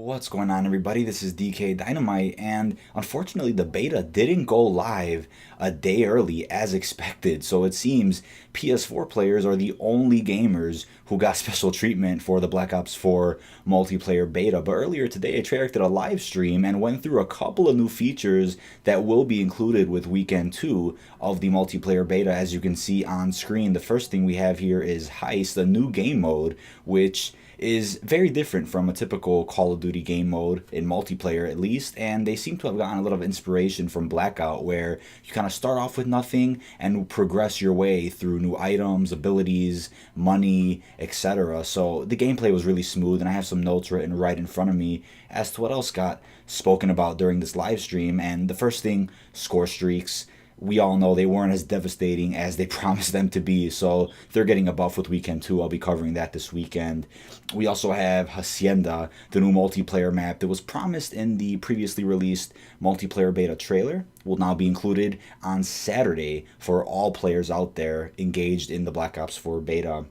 What's going on, everybody? This is dkdynamite, and unfortunately the beta didn't go live a day early as expected. So it seems PS4 players are the only gamers who got special treatment for the Black Ops 4 multiplayer beta. But earlier today, Treyarch did a live stream and went through a couple of new features that will be included with weekend 2 of the multiplayer beta. As you can see on screen, the first thing we have here is Heist, a new game mode, which is very different from a typical Call of Duty game mode, in multiplayer at least, and they seem to have gotten a little of inspiration from Blackout, where you kind of start off with nothing and progress your way through new items, abilities, money, etc. So the gameplay was really smooth, and I have some notes written right in front of me as to what else got spoken about during this live stream. And the first thing, score streaks. We all know they weren't as devastating as they promised them to be, so they're getting a buff with weekend 2. I'll be covering that this weekend. We also have Hacienda, the new multiplayer map that was promised in the previously released multiplayer beta trailer, will now be included on Saturday for all players out there engaged in the Black Ops 4 beta.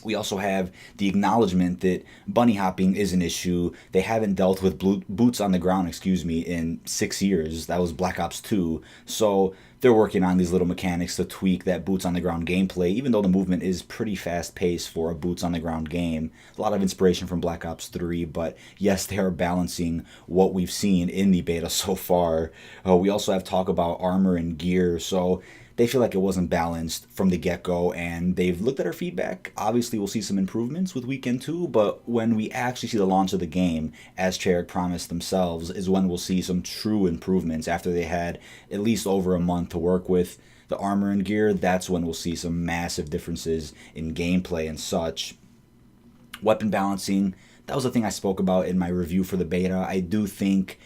We also have the acknowledgement that bunny hopping is an issue. They haven't dealt with boots on the ground, in 6 years. That was Black Ops 2. So they're working on these little mechanics to tweak that boots on the ground gameplay, even though the movement is pretty fast paced for a boots on the ground game. A lot of inspiration from Black Ops 3, but yes, they are balancing what we've seen in the beta so far. We also have talk about armor and gear. So they feel like it wasn't balanced from the get-go, and they've looked at our feedback. Obviously, we'll see some improvements with weekend 2, but when we actually see the launch of the game, as Treyarch promised themselves, is when we'll see some true improvements after they had at least over a month to work with the armor and gear. That's when we'll see some massive differences in gameplay and such. Weapon balancing, that was the thing I spoke about in my review for the beta. I do think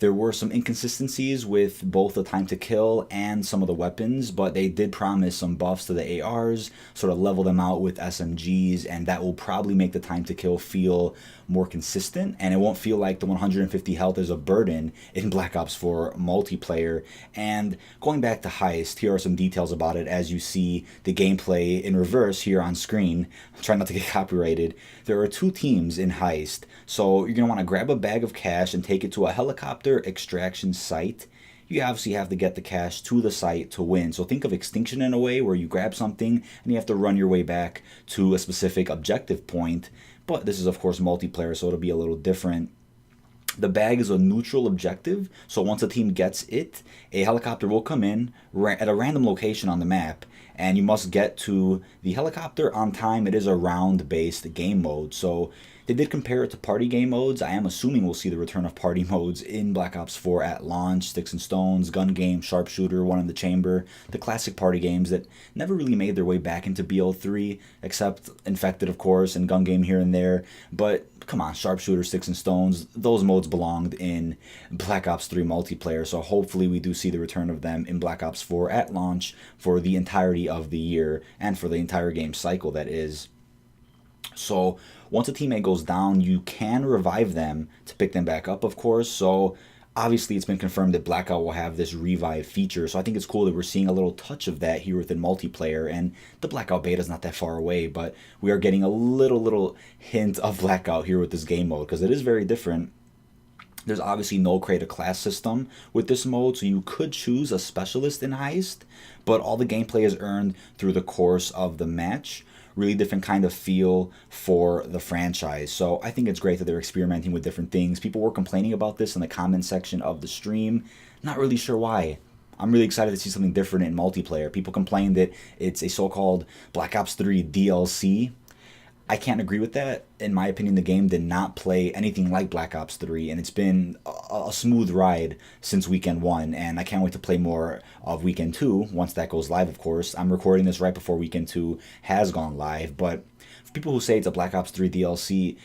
there were some inconsistencies with both the time to kill and some of the weapons, but they did promise some buffs to the ARs, sort of level them out with SMGs, and that will probably make the time to kill feel more consistent, and it won't feel like the 150 health is a burden in Black Ops 4 multiplayer. And going back to Heist, here are some details about it as you see the gameplay in reverse here on screen. I'm trying not to get copyrighted. There are 2 teams in Heist, so you're going to want to grab a bag of cash and take it to a helicopter extraction site. You obviously have to get the cash to the site to win. So think of Extinction in a way, where you grab something and you have to run your way back to a specific objective point. But this is, of course, multiplayer, so it'll be a little different. The bag is a neutral objective, so once a team gets it, a helicopter will come in at a random location on the map, and you must get to the helicopter on time. It is a round-based game mode, so they did compare it to party game modes. I am assuming we'll see the return of party modes in Black Ops 4 at launch. Sticks and Stones, Gun Game, Sharpshooter, One in the Chamber, the classic party games that never really made their way back into BO3, except Infected, of course, and Gun Game here and there. But come on, Sharpshooter, Sticks and Stones, those modes belonged in Black Ops 3 multiplayer, so hopefully we do see the return of them in Black Ops 4 at launch for the entirety of the year, and for the entire game cycle, that is. So once a teammate goes down, you can revive them to pick them back up, of course. So obviously it's been confirmed that Blackout will have this revive feature. So I think it's cool that we're seeing a little touch of that here within multiplayer. And the Blackout beta is not that far away, but we are getting a little hint of Blackout here with this game mode, because it is very different. There's obviously no create a class system with this mode, so you could choose a specialist in Heist, but all the gameplay is earned through the course of the match. Really different kind of feel for the franchise. So I think it's great that they're experimenting with different things. People were complaining about this in the comment section of the stream. Not really sure why. I'm really excited to see something different in multiplayer. People complain that it's a so-called Black Ops 3 DLC. I can't agree with that. In my opinion, the game did not play anything like Black Ops 3, and it's been a smooth ride since weekend 1, and I can't wait to play more of weekend 2 once that goes live, of course. I'm recording this right before weekend 2 has gone live, but for people who say it's a Black Ops 3 DLC,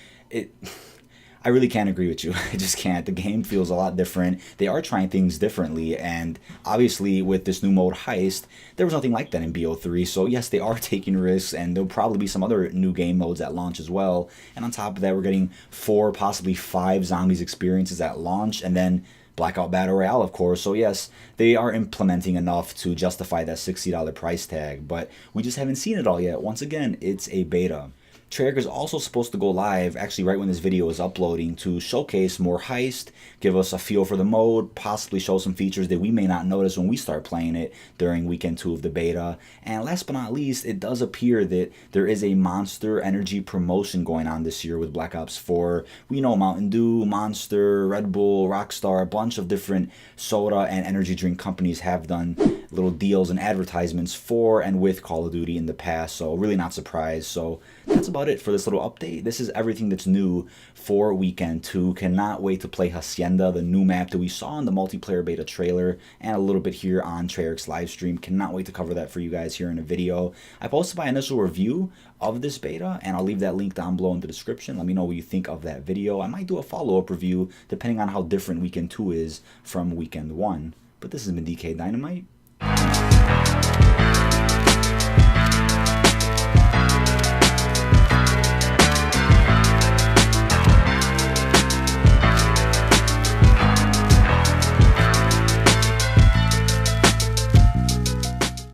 I really can't agree with you. I just can't. The game feels a lot different. They are trying things differently, and obviously with this new mode Heist, there was nothing like that in BO3, so yes, they are taking risks, and there'll probably be some other new game modes at launch as well. And on top of that, we're getting 4, possibly 5 zombies experiences at launch, and then Blackout Battle Royale, of course. So yes, they are implementing enough to justify that $60 price tag, but we just haven't seen it all yet. Once again, it's a beta. Treyarch is also supposed to go live, actually right when this video is uploading, to showcase more heist, give us a feel for the mode, possibly show some features that we may not notice when we start playing it during weekend 2 of the beta. And last but not least, it does appear that there is a Monster Energy promotion going on this year with Black Ops 4. We know Mountain Dew, Monster, Red Bull, Rockstar, a bunch of different soda and energy drink companies have done little deals and advertisements for and with Call of Duty in the past, so really not surprised. So that's about it for this little update. This is everything that's new for Weekend 2. Cannot wait to play Hacienda, the new map that we saw in the multiplayer beta trailer, and a little bit here on Treyarch's live stream. Cannot wait to cover that for you guys here in a video. I posted my initial review of this beta, and I'll leave that link down below in the description. Let me know what you think of that video. I might do a follow-up review depending on how different Weekend 2 is from Weekend 1. But this has been DK Dynamite.